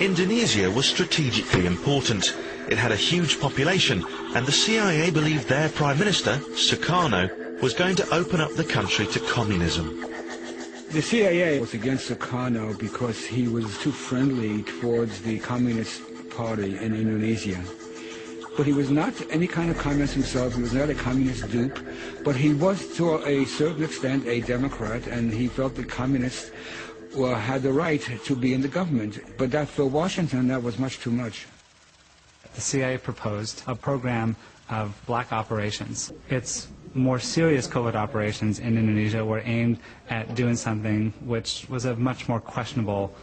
Indonesia was strategically important. It had a huge population, and the CIA believed their Prime Minister, Sukarno, was going to open up the country to communism. The CIA was against Sukarno because he was too friendly towards the Communist Party in Indonesia. But he was not any kind of communist himself. He was not a communist dupe. But he was, to a certain extent, a Democrat, and he felt the communists had the right to be in the government. But that, for Washington, that was much too much. The CIA proposed a program of black operations. Its more serious covert operations in Indonesia were aimed at doing something which was of much more questionable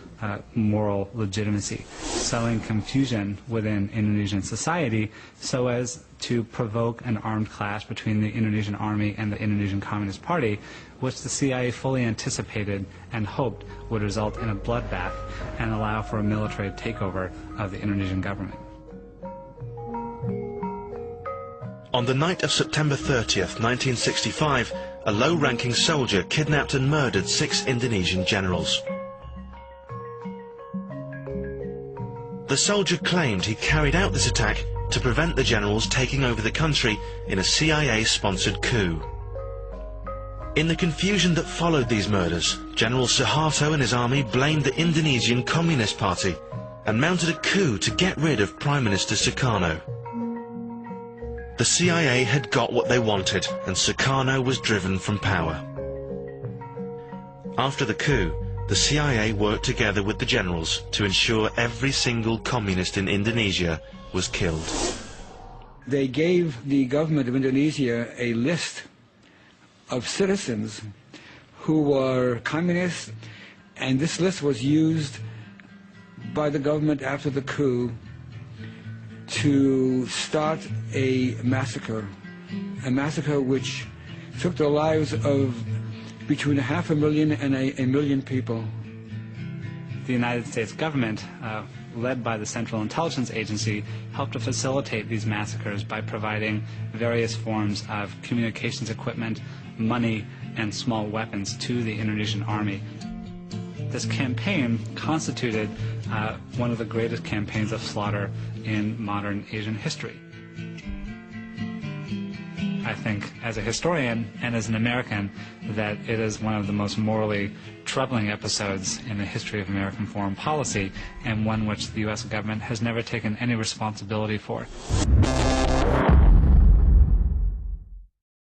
moral legitimacy, sowing confusion within Indonesian society so as to provoke an armed clash between the Indonesian army and the Indonesian Communist Party, which the CIA fully anticipated and hoped would result in a bloodbath and allow for a military takeover of the Indonesian government. On the night of September 30th, 1965, a low-ranking soldier kidnapped and murdered 6 Indonesian generals. The soldier claimed he carried out this attack to prevent the generals taking over the country in a CIA-sponsored coup. In the confusion that followed these murders, General Suharto and his army blamed the Indonesian Communist Party and mounted a coup to get rid of Prime Minister Sukarno. The CIA had got what they wanted, and Sukarno was driven from power. After the coup, the CIA worked together with the generals to ensure every single communist in Indonesia was killed. They gave the government of Indonesia a list of citizens who were communists, and this list was used by the government after the coup to start a massacre which took the lives of between 500,000 and a million people. The United States government, led by the Central Intelligence Agency, helped to facilitate these massacres by providing various forms of communications equipment, money, and small weapons to the Indonesian army. This campaign constituted one of the greatest campaigns of slaughter in modern Asian history. I think, as a historian and as an American, that it is one of the most morally troubling episodes in the history of American foreign policy, and one which the U.S. government has never taken any responsibility for.